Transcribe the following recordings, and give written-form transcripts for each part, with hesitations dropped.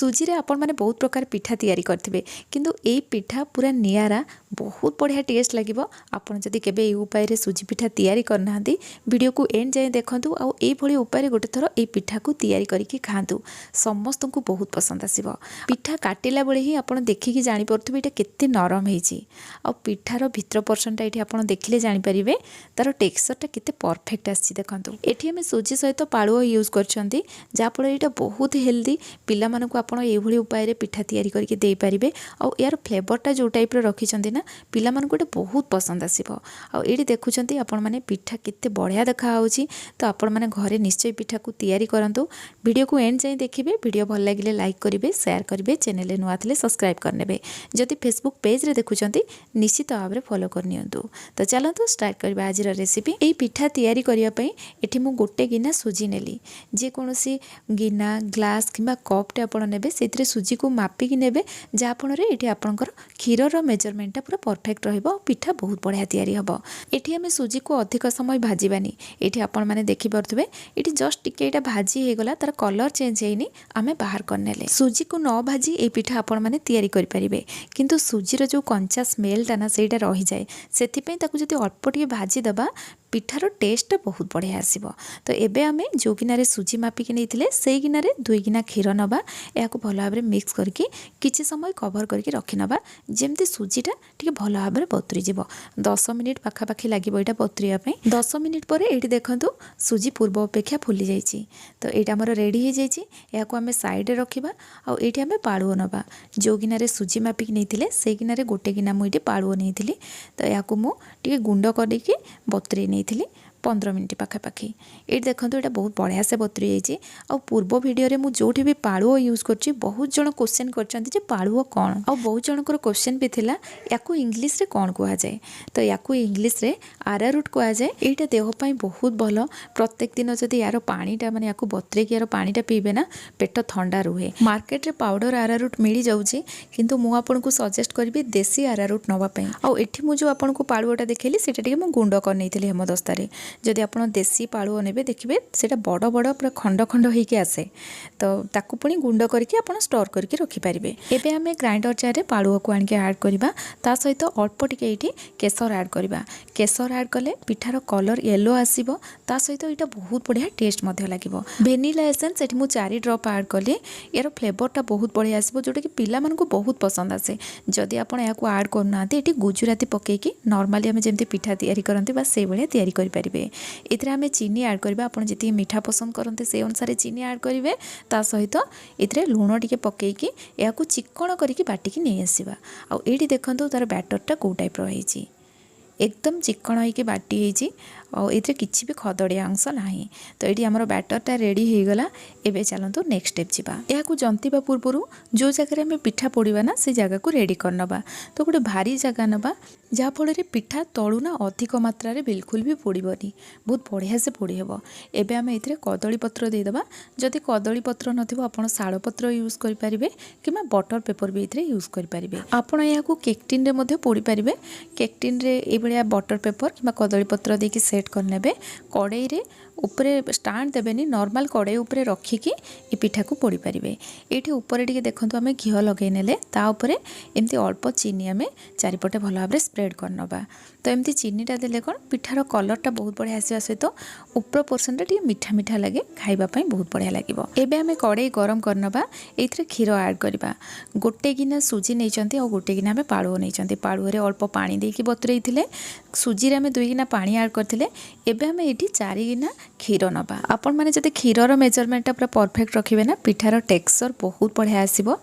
सुजी रे आपण मैंने बहुत प्रकार पिठा तैयारी करथिबे किंतु ए पिठा पूरा नियारा बहुत बढ़िया टेस्ट लगिबो। आपण जदि केबे ए उपाय रे सुजी पिठा तैयारी करनाहांती वीडियो को एंड जाए देखंतु आ ए भली उपाय रे गोटे थरो ए पिठा को तैयारी करिके खांतु समस्त को बहुत पसंद आसीबो। पिठा काटिला बेले ही आपण देखिकी जानि परथुबे एटा केते नरम हेची आ पिठार भितर पर्सनटा एठी आपण देखिले जानि परिबे तार टेक्सचरटा केते परफेक्ट आसी देखंतु। एठी हम सुजी सहित पाळुओ यूज करछंती जा फल एटा बहुत हेल्दी पिला मानकु आपण ए भली उपाय रे पिठा तैयारी करके दे परिबे आ यार फ्लेवरटा जो टाइप रे रखिछंती ना पिला मानकु एटा बहुत पसंद आसीबो। आ एठी देखुछंती आपण माने पिठा केते बढ़िया देखा होउची तो आपण माने घरे निश्चय पिठा को तैयारी करंतु। वीडियो को एंड जाए देखिबे वीडियो भल लागिले लाइक करिवे शेयर करिवे चैनल रे नुआ थिले सब्सक्राइब करनेबे जदि फेसबुक पेज रे देखुछंती निश्चित भाव रे फॉलो करनियंतु। तो चलंतु स्टार्ट करबा आज रेसिपी। ए पिठा तैयारी करिया पई एठी मु गोटे गिना सुजी नेली जे कोनोसी गिना ग्लास किंबा कपटे आपण नेबे सेतिरे सुजी को मापिकी नेबे जा फଳରେ एठी आपणकर क्षीरर मेजरमेंटटा पूरा परफेक्ट रहइबो पिठा बहुत बढ़िया तैयारी हबो। एठी हमें सुजी को अधिक समय भाजीबानी एठी आपण माने देखि परथबे एठी जस्ट टिके एटा भाजी हे गला तार कलर चेंज हेनी आमे बाहर करनेले। सुजी को न भाजी ए पिठा आपण माने तैयारी करि परिबे किंतु सुजीर जो कंचा स्मेलटा ना सेटा रहि जाय सेथि पई ताकू जति अल्प टिके भाजी दबा पिठार टेस्ट बहुत बढ़िया आसीबो। तो एबे आमे जो गिनारे सुजी मापिकी नैथिले सेई गिनारे 2 गिना क्षीर नबा याकू भल भाव मिक्स करके किछि समय कवर करके रखि नबा जेमती सुजीटा टिके भल भाव बतुरी जिवो। 10 मिनिट पाखापाखि लागिबो एटा बतुरिया पई। 10 मिनिट परे एठी देखंतु सुजी पूर्व अपेक्षा फुली जाइछि। तो एटा हमर रेडी हे जाइछि याकू आमे साइड रे रखिबा आ एठी आमे पाळुओ नबा जो गिनारे सुजी मापिकी नैथिले सेई गिनारे गोटे गिना मु एठी पाळुओ नैथिली। तो याकू मु टिके गुंड करके बतुरी नैथिली 15 मिनिट पाखापाखि। ये देखो ये बहुत बढ़िया से बतुरी जाइए। आ पूर्व वीडियो रे मु जोठी भी पाळुओ यूज करछि बहुत जन क्वेश्चन करछंती जे पाळुओ कोन आ बहुत जनकर क्वेश्चन भी थिला याकू इंग्लिश रे कोन कुआ जाए। तो याकू इंग्लिश रे आरारूट कुआ जाए। एटा देह पई बहुत भलो। प्रत्येक दिन जदि यार पानीटा माने याकू बतुरे कि यार पानीटा पीबे ना पेट ठंडा रुहे। मार्केट रे पाउडर आरारूट मिली जाउछि किंतु मु आपनको सजेस्ट करबी देसी आरारूट नवा पई। आ एठी मु जो आपनको पाळुओटा देखेली सेटा टिके मु गुंड कर नैथिली हेमदस्तारे। जदि आपण देसी पाळुओ नेबे देखिबे सेटा बड़ बड़ पूरा खंड खंड होइके आसे तो ताकू पुणी गुंड करके आपण स्टोर करके रखि परिबे। एबे हमें ग्राइंडर जार रे पाळुओ को आनके ऐड करबा ता सहित अल्प टिके एठी केसर ऐड करबा। केसर ऐड कले पिठार कलर येलो आसीबो ता सहित एटा बहुत बढ़िया टेस्ट मध्ये लागिबो। वेनिला एसेंस एठी मु 4 ड्रॉप ऐड कले यार फ्लेवरटा बहुत बढ़िया आसीबो जोटा कि पिला मन को बहुत पसंद आसे। जदि आपण याकू ऐड करनाते एठी गुजराती पकेकी नॉर्मली हम जेमती पिठा तैयारी करंती बस से भलिया तैयारी करि परिबे। इतरे आमे चीनी ऐड करबा आपण जति मीठा पसंद करते से अनुसार चीनी ऐड करेंगे ता सहित इतरे लूण टिके पकेकी याकू चिक्कण करके बाटिकी नहीं आसीबा। आ एठी देखंतु तार बैटरटा को टाइप रही एकदम चिक्कण होइके बाटी हेची और इतरे किछि भी खदड़िया अंश नाही। तो ये आमर बैटरटा रेडी हो गला। एबे चलंतु नेक्स्ट स्टेप जीवा। याकू जंतीबा पूर्व जो जगह में पिठा पोड़ीबा ना से जगह को रेडी करनबा। तो गोटे भारी जगह नबा जा फल पिठा तलू ना अधिक मात्रा रे बिल्कुल भी पोड़ीबनी बहुत बढ़िया से पोड़ी हेबो। एबे आमे इतरे कदली पत्र दे देबा। जदि कदली पत्र नथिबो आपण शाल पत्र यूज करि परिबे किबा बटर पेपर भी इतरे यूज करि परिबे। आपण याकू केक टिन रे मध्ये पोड़ी परिबे। केक टिन रे ए बलिया बटर पेपर किबा कदली पत्र देकी सेट करनेबे। कड़ाई रे ऊपर स्टांड देबेनी नॉर्मल कड़ाई ऊपर रखिकी ए पिठा को पोड़ी परिबे। एठी ऊपर टिके देखंतु आमे घिओ लगे नेले ता ऊपर एमती अल्प चीनी आमे चारिपटे भल भाव स्प्रेड करनबा। तो एमती चीनीटा देले कोन पिठार कलरटा बहुत बढ़िया आसीबा सहित ऊपर पोर्शनटा टिके मीठा मीठा लगे खाइबा पई बहुत बढ़िया लागिबो। एबे आमे कड़ाई गरम करनबा एथरे क्षीर ऐड करबा। गोटे गिना सुजी नैचंती और गोटे गिना आमे पाळुओ नैचंती। पाळुओ रे अल्प पानी देकी बतुरैथिले सुजी रे आमे 2 गिना पानी ऐड करथिले। एबे आमे एठी 4 गिना क्षीर नबा। आपण माने जदि क्षीरर मेजरमेंटटा पूरा परफेक्ट रखिबे ना पिठार टेक्सचर बहुत बढ़िया आसीबो।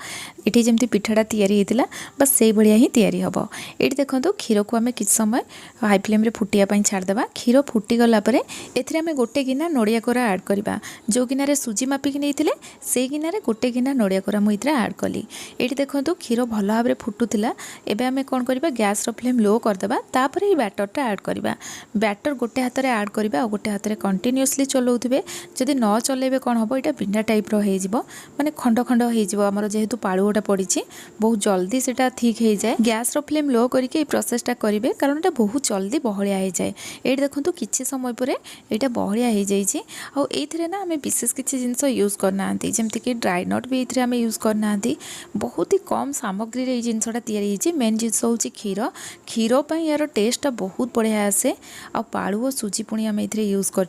एठी जेमती पिठाटा तैयारी हेतिला बस सेई भलिया ही तैयारी हबो। एठी देखंतु क्षीर को आमे किछ समय हाई फ्लेम रे फुटिया पई छाड़ देबा। क्षीर फुटी गला परे एथिरे आमे गोटे गिना नडिया कोरा ऐड करबा। जो गिना रे सुजी मापिकी नैथिले सेई गिना रे गोटे गिना नडिया कोरा मु इतरे ऐड कली। एठी देखंतु क्षीर भल भाव रे फुटुतिला। एबे आमे कोन करबा गैस रो फ्लेम लो कर देबा। तापरे ई बैटरटा ऐड करबा। बैटर गोटे गोटे हाथ में ऐड करेंगे आ गोटे हाथ में कंटिन्यूअसली चलाउथे जदि न चलेबे कौन हम यहाँ बिना टाइप हो माने खंड खंड होमर जेहेतु पालुटा पड़ी बहुत जल्दी से ठीक हो जाए। गैस रो फ्लेम लो करके प्रोसेसटा करेंगे कारण ये बहुत जल्दी बहलिया हो जाए। ये देखो किसी समय पर यहाँ बहलिया हो जाए आउ ना आम विशेष किसी जिन यूज करना जमीक ड्राई नट भी ये आम यूज करना बहुत ही कम सामग्री ये जिनसा या मेन जिनस हूँ क्षीर क्षीर यार टेस्टा बहुत बढ़िया आसे आ पालु और सुजी पुणी आम ये यूज कर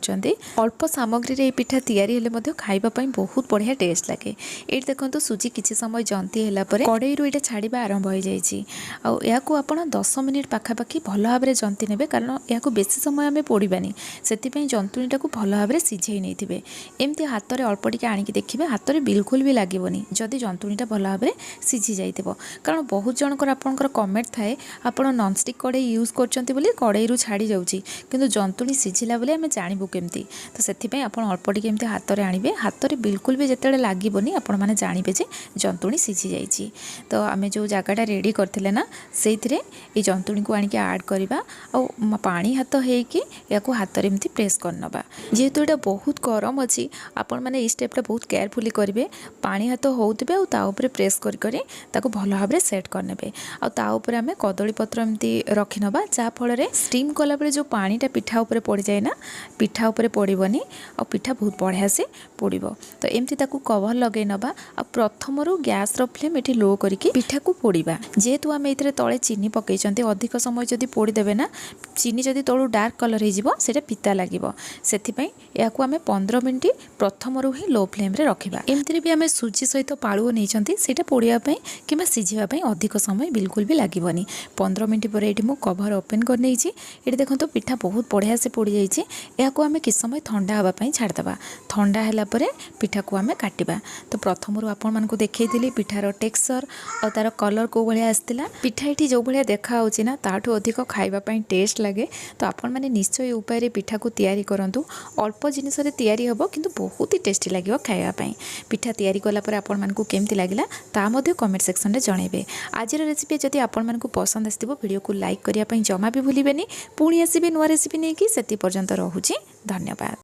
अल्प सामग्री ये पिठा तैयारी हेले खाइबापी बहुत बढ़िया टेस्ट लगे। ये देखो सुजी किसी समय जंती है कड़ई रू ये छाड़ा आरंभ हो जाए आप 10 मिनिट पाखापाखि भल भाव में जंती ने कारण या बेसी समय आम पोड़ानी से जंतुणीटा को भल भाव में सिझे नहीं थे एमती हाथ में अल्प टे आणिकी देखिए हाथ में बिल्कुल भी लगभग जदि जंतुणीटा भल भाव में सिझी जाइए कारण बहुत जनकर आपंकर कमेंट थाए आप नॉनस्टिक कड़ई यूज कर कड़ई रू छाड़ी जाऊँगी किंतु जंतुणी सिझिला बोले आम जानबू केमती तो से आप अल्प टे हाथ में आणवे हाथ में बिल्कुल भी जिते लगभग आपण मैंने जानवे जे जंतुणी सिझी जाइए। तो आम जो जगटा रेडी करते ना से जंतुणी को आणिक आड करवा पानी हाथ हो हाथ में एमती प्रेस करनबा जेहेतु यहाँ बहुत गरम अच्छी आपण मैंने स्टेपटा बहुत केयरफुली करेंगे पानी हाथ होते और प्रेस करी भल भाव में सेट करने आउे आम कदली पत्र एमती रखिनबा जहाँफल स्टीम कला बेले जो पानीटा पिठा उपर पड़ जाए ना पिठा उपर पड़ोनी और पिठा बहुत बढ़िया से पोड़ तो एमती कवर लगे नबा आ प्रथम गैस रो फ्लेम ये लो करके पिठा को पोड़ा जेहेतु आम ये तले चीनी पकई अधिक समय जदि पोड़देवे ना चीनी जदि तलू डार्क कलर हो पिता लगे से आम 15 मिनट प्रथम ही लो फ्लेम रे रखा एमती भी आम सुजी सहित पालुओ नहीं पोड़ापी कि सिझापी अधिक समय बिल्कुल भी लगभग 15 मिनट पर ये कवर ओपन कर ये देखो पिठा बहुत बढ़िया से पोड़ जाइए या आम किस समय ठंडा हाँपाई छाड़देवा ठंडा है पिठा को आम काटिबा। तो प्रथम आपण मानक देखी पिठार टेक्सचर और तार कलर को भाया आसला पिठा ये जो भाया देखा ना ताठू अधिक खाइबापी टेस्ट लगे। तो आपण मैंने निश्चय उपाय पिठा को तैयारी करूँ अल्प जिनस तैयारी हम किंतु बहुत ही टेस्टी लगे खाइबापी पिठा तैयारी कलापर आपण मानक केमती लगिला ता मध्य कमेंट सेक्शन में जनइबे। आज रेसिपी जदि आपण मानक पसंद आसो वीडियो को लाइक करने जमा भी भूलें पुणी आसबे नुआ रेसिपी नहीं कि से पर्यंत रोचे धन्यवाद।